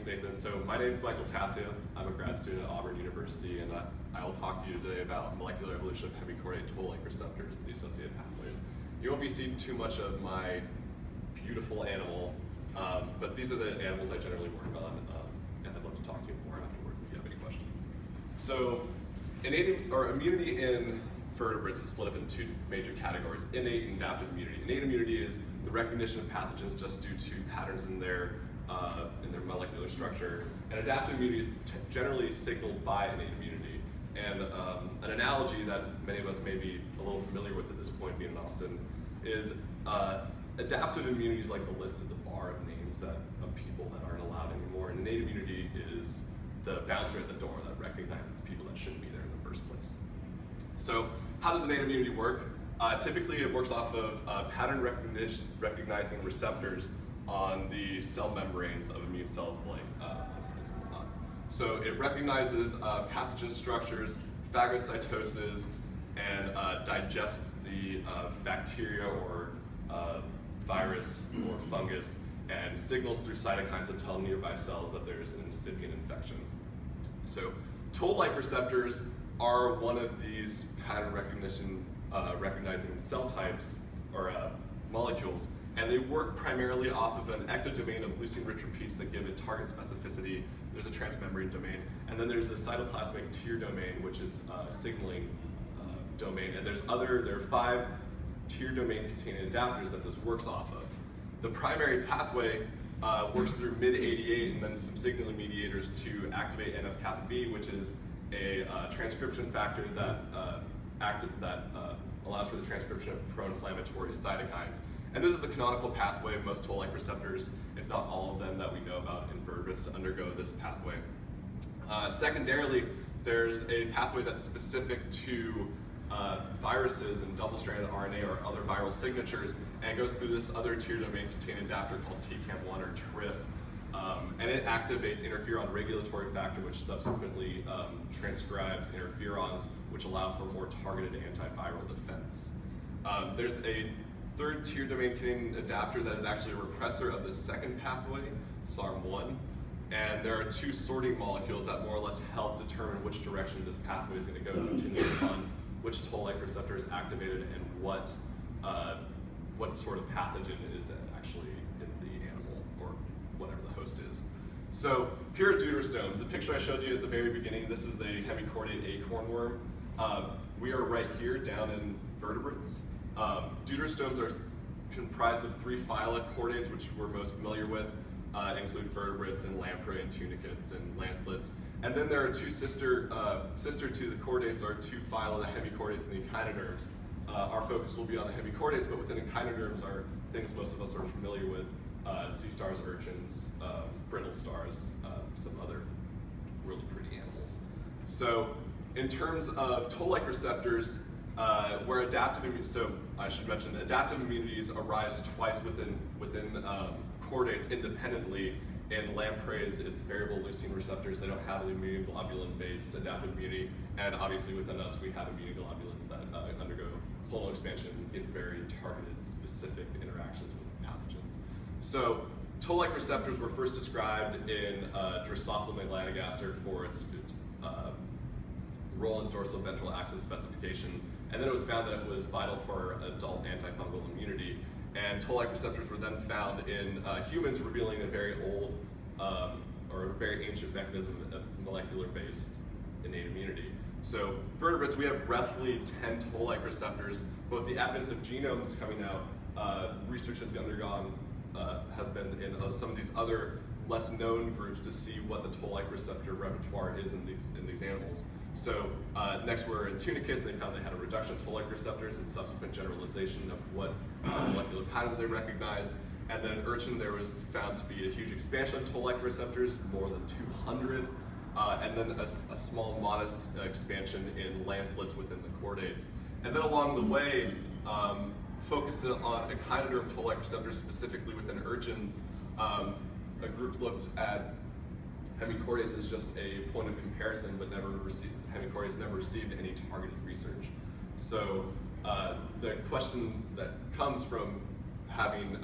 Nathan. So my name is Michael Tassia. I'm a grad student at Auburn University, and I will talk to you today about molecular evolution of hemichordate Tolllike receptors and the associated pathways. You won't be seeing too much of my beautiful animal, but these are the animals I generally work on, and I'd love to talk to you more afterwards if you have any questions. So immunity in vertebrates is split up into two major categories: innate and adaptive immunity. Innate immunity is the recognition of pathogens just due to patterns in their molecular structure, and adaptive immunity is generally signaled by innate immunity. And an analogy that many of us may be a little familiar with at this point, being in Austin, is adaptive immunity is like the list at the bar of names of people that aren't allowed anymore, and innate immunity is the bouncer at the door that recognizes people that shouldn't be there in the first place. So how does innate immunity work? Typically it works off of pattern recognizing receptors on the cell membranes of immune cells like lymphocytes and whatnot. So it recognizes pathogen structures, phagocytoses, and digests the bacteria or virus or fungus, and signals through cytokines to tell nearby cells that there's an incipient infection. So Toll-like receptors are one of these pattern recognizing cell types or molecules, and they work primarily off of an ectodomain domain of leucine-rich repeats that give it target specificity. There's a transmembrane domain, and then there's a cytoplasmic tier domain, which is a signaling domain, and there are 5 tier domain containing adapters that this works off of. The primary pathway works through mid-88 and then some signaling mediators to activate NF-kappa B, which is a transcription factor that allows for the transcription of pro-inflammatory cytokines. And this is the canonical pathway of most Toll-like receptors, if not all of them that we know about in vertebrates, to undergo this pathway. Secondarily, there's a pathway that's specific to viruses and double-stranded RNA or other viral signatures, and it goes through this other tier domain containing adapter called TCAM1 or TRIF, and it activates interferon regulatory factor, which subsequently transcribes interferons, which allow for more targeted antiviral defense. There's a third tier domain containing adapter that is actually a repressor of the second pathway, SARM1, and there are 2 sorting molecules that more or less help determine which direction this pathway is going to go, depending upon which Toll-like receptor is activated and what sort of pathogen is actually in the animal or whatever the host is. So here are Deuterostomes. The picture I showed you at the very beginning, this is a hemichordate acorn worm. We are right here down in vertebrates. Deuterostomes are comprised of 3 phylochordates, which we're most familiar with, include vertebrates and lamprey and tunicates and lancelets. And then there are 2 sister to the chordates are 2 phyla, the hemichordates and the echinoderms. Our focus will be on the hemichordates, but within echinoderms are things most of us are familiar with: sea stars, urchins, brittle stars, some other really pretty animals. So in terms of Toll-like receptors, where adaptive immunities arise twice within chordates independently. In lampreys, it's variable leucine receptors. They don't have an immunoglobulin-based adaptive immunity, and obviously within us we have immunoglobulins that undergo clonal expansion in very targeted, specific interactions with pathogens. So Toll-like receptors were first described in Drosophila melanogaster for its role in dorsal ventral axis specification, and then it was found that it was vital for adult antifungal immunity. And Toll-like receptors were then found in humans, revealing a very old or a very ancient mechanism of molecular-based innate immunity. So vertebrates, we have roughly 10 Toll-like receptors. But with the advent of genomes coming out, research has been in some of these other less known groups to see what the Toll-like receptor repertoire is in these animals. So next we're in tunicates, and they found they had a reduction of Toll-like receptors and subsequent generalization of what molecular patterns they recognize. And then in urchin, there was found to be a huge expansion of Toll-like receptors, more than 200, and then a small modest expansion in lancelets within the chordates. And then along the way, focusing on echinoderm Toll-like receptors, specifically within urchins, a group looked at hemichordates as just a point of comparison, but hemichordates never received any targeted research. So the question that comes from having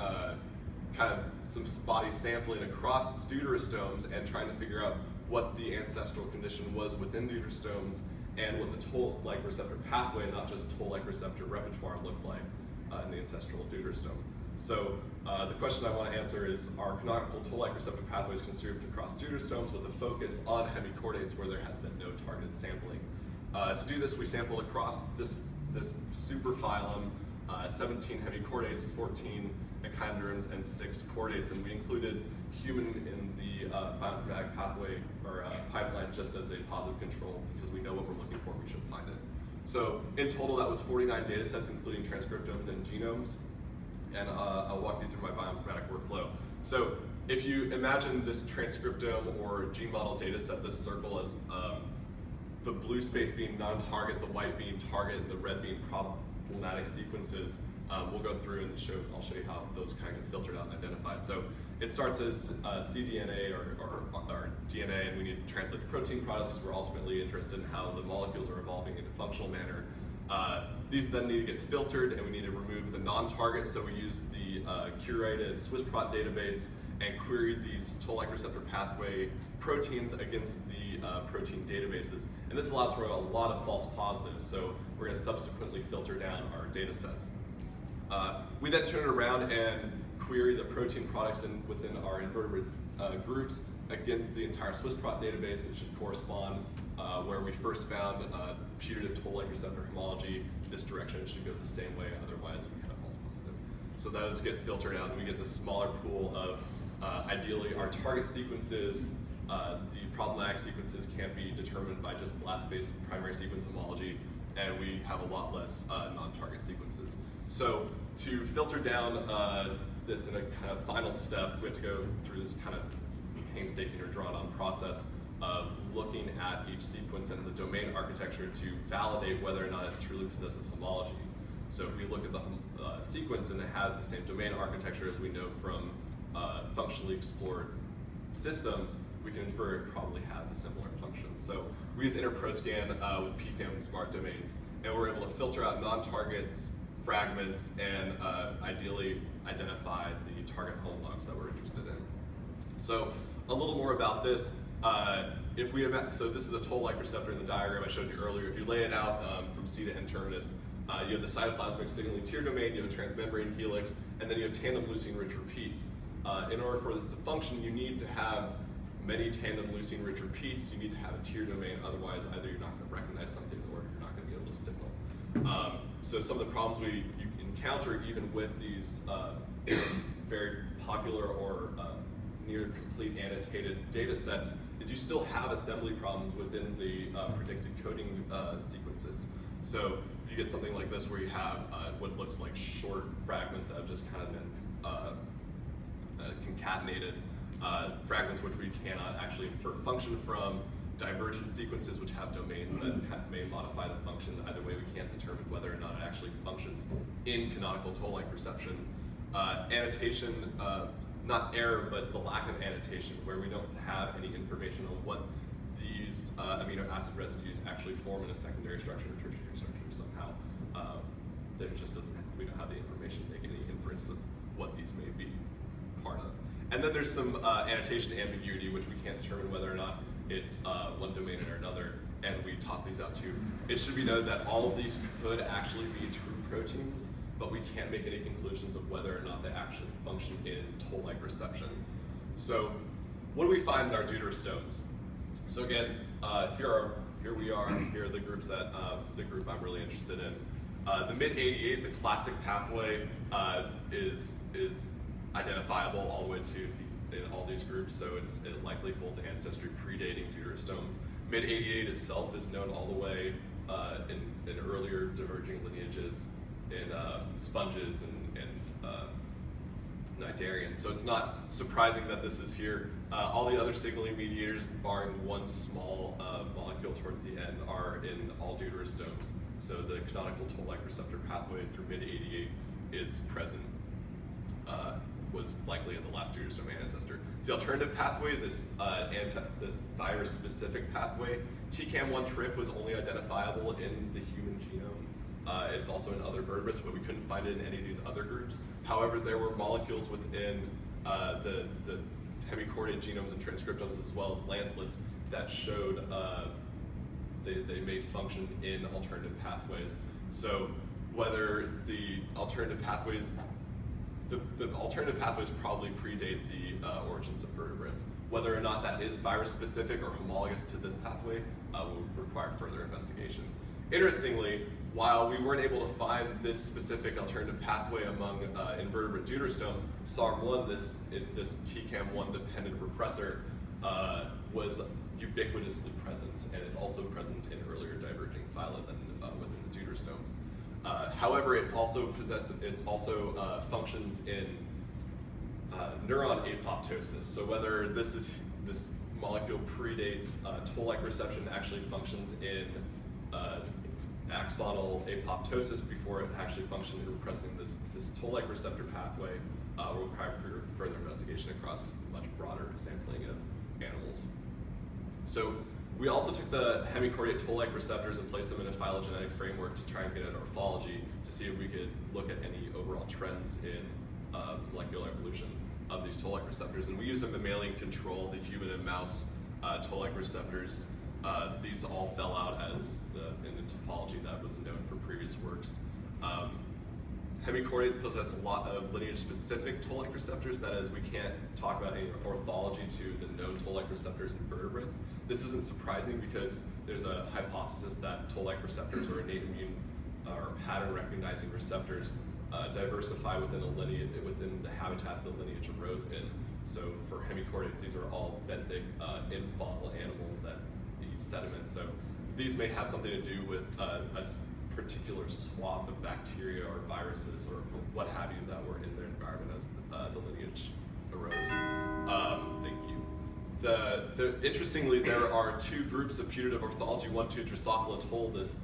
kind of some spotty sampling across deuterostomes and trying to figure out what the ancestral condition was within deuterostomes and what the Toll-like receptor pathway, not just Toll-like receptor repertoire, looked like in the ancestral deuterostome. So the question I want to answer is, are canonical Toll-like receptor pathways conserved across deuterostomes with a focus on hemichordates where there has been no targeted sampling? To do this, we sampled across this superphylum 17 hemichordates, 14 echinoderms, and 6 chordates, and we included human in the bioinformatic pathway or pipeline just as a positive control because we know what we're looking for, we should find it. So in total, that was 49 data sets, including transcriptomes and genomes, and I'll walk you through my bioinformatic workflow. So if you imagine this transcriptome or gene model data set, this circle as the blue space being non-target, the white being target, and the red being problematic sequences, we'll go through and I'll show you how those kind of get filtered out and identified. So it starts as cDNA or DNA, and we need to translate to protein products because we're ultimately interested in how the molecules are evolving in a functional manner. These then need to get filtered, and we need to remove the non-targets, so we use the curated SwissProt database and query these Toll-like receptor pathway proteins against the protein databases. And this allows for a lot of false positives, so we're going to subsequently filter down our data sets. We then turn it around and query the protein products within our invertebrate groups against the entire SwissProt database that should correspond where we first found putative Toll-like receptor homology. This direction it should go the same way, otherwise we have a false positive. So those get filtered out, and we get this smaller pool of ideally our target sequences. The problematic sequences can't be determined by just blast-based primary sequence homology, and we have a lot less non-target sequences. So to filter down this in a kind of final step, we have to go through this kind of painstaking or drawn-on process of looking at each sequence and the domain architecture to validate whether or not it truly possesses homology. So if we look at the sequence and it has the same domain architecture as we know from functionally explored systems, we can infer it probably has a similar function. So we use InterProScan with PFAM and smart domains, and we're able to filter out non-targets, fragments, and ideally identify the target homologs that we're interested in. So a little more about this. So this is a Toll-like receptor in the diagram I showed you earlier. If you lay it out from C to N-terminus, you have the cytoplasmic signaling tier domain, you have a transmembrane helix, and then you have tandem leucine-rich repeats. In order for this to function, you need to have many tandem leucine-rich repeats. You need to have a tier domain, otherwise either you're not going to recognize something or you're not going to be able to signal. So some of the problems you encounter even with these very popular or near complete annotated data sets is you still have assembly problems within the predicted coding sequences. So you get something like this where you have what looks like short fragments that have just kind of been concatenated fragments which we cannot actually infer function from, divergent sequences which have domains that may modify the function. Either way, we can't determine whether or not it actually functions in canonical Toll-like reception. Annotation, not error, but the lack of annotation, where we don't have any information on what these amino acid residues actually form in a secondary structure or tertiary structure somehow. There just doesn't, we don't have the information to make any inference of what these may be part of. And then there's some annotation ambiguity, which we can't determine whether or not it's one domain or another, and we toss these out too. It should be noted that all of these could actually be true proteins, but we can't make any conclusions of whether or not they actually function in Toll-like reception. So what do we find in our deuterostomes? So again, here we are, here are the groups that, the group I'm really interested in. The mid-88, the classic pathway is identifiable all the way to in all these groups, so it likely holds ancestry predating deuterostomes. Mid-88 itself is known all the way in earlier diverging lineages in sponges and cnidarians. So it's not surprising that this is here. All the other signaling mediators, barring one small molecule towards the end, are in all deuterostomes. So the canonical Toll-like receptor pathway through mid-88 is present, was likely in the last deuterostome ancestor. The alternative pathway, this virus-specific pathway, TCAM1 TRIF was only identifiable in the human genome. It's also in other vertebrates, but we couldn't find it in any of these other groups. However, there were molecules within the hemichordate genomes and transcriptomes, as well as lancelets, that showed they may function in alternative pathways. So whether the alternative pathways, the alternative pathways probably predate the origins of vertebrates. Whether or not that is virus-specific or homologous to this pathway will require further investigation. Interestingly, while we weren't able to find this specific alternative pathway among invertebrate deuterostomes, SARM1, this TCAM1 dependent repressor, was ubiquitously present, and it's also present in earlier diverging phyla than within the deuterostomes. However, it also functions in neuron apoptosis. So whether this molecule predates Toll-like reception, actually functions in axonal apoptosis before it actually functioned in repressing this Toll-like receptor pathway, will require further investigation across much broader sampling of animals. So we also took the hemichordate Toll-like receptors and placed them in a phylogenetic framework to try and get an orthology to see if we could look at any overall trends in molecular evolution of these Toll-like receptors. And we used a mammalian control, the human and mouse Toll-like receptors. These all fell out as in the topology that was known from previous works. Hemichordates possess a lot of lineage-specific Toll-like receptors. That is, we can't talk about any orthology to the known Toll-like receptors in vertebrates. This isn't surprising because there's a hypothesis that Toll-like receptors or innate immune or pattern-recognizing receptors diversify within within the habitat the lineage arose in. So for hemichordates, these are all benthic, infaustible animals that eat sediment. So these may have something to do with a particular swath of bacteria or viruses or what have you that were in their environment as the lineage arose. Thank you. Interestingly, there are two groups of putative orthology, one to Drosophila toll, this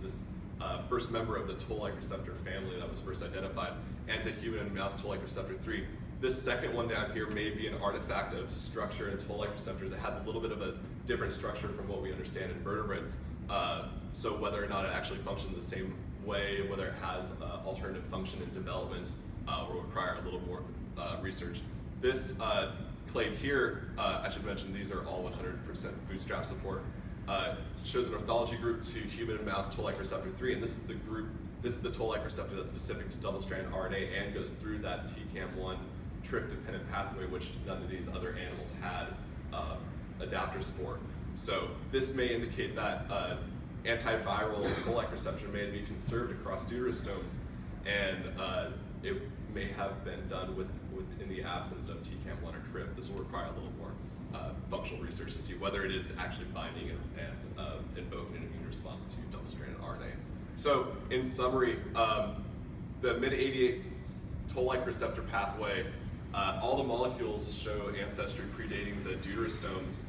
first member of the Toll-like receptor family that was first identified, and to human and mouse Toll-like receptor 3. This second one down here may be an artifact of structure in Toll-like receptors. It has a little bit of a different structure from what we understand in vertebrates. So whether or not it actually functions the same way, whether it has alternative function in development, will require a little more research. This clade here, I should mention these are all 100% bootstrap support. Shows an orthology group to human and mouse Toll-like receptor 3, and this is the Toll-like receptor that's specific to double-strand RNA and goes through that TCAM1 TRIF-dependent pathway, which none of these other animals had adapters for. So this may indicate that antiviral Toll-like reception may be conserved across deuterostomes, and it may have been done in the absence of TCAM1 or TRIP. This will require a little more functional research to see whether it is actually binding and invoking an immune response to double-stranded RNA. So in summary, the mid-88 Toll-like receptor pathway, all the molecules show ancestry predating the deuterostomes.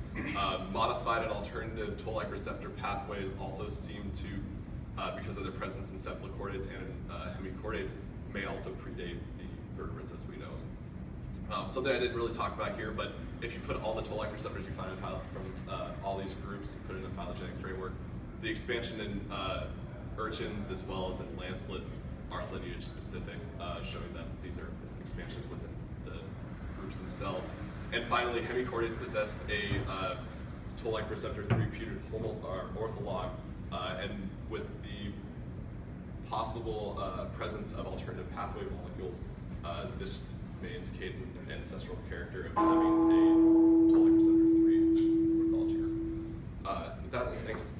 Modified and alternative Toll-like receptor pathways also seem to, because of their presence in cephalochordates and hemichordates, may also predate the vertebrates as we know them. Something I didn't really talk about here, but if you put all the Toll-like receptors you find from all these groups and put it in a phylogenetic framework, the expansion in urchins as well as in lancelets are lineage specific, showing that these are expansions within the groups themselves. And finally, hemichordates possess a Toll-like receptor 3 putative ortholog, and with the possible presence of alternative pathway molecules, this may indicate an ancestral character of having a Toll-like receptor 3 orthology group. With that, thanks.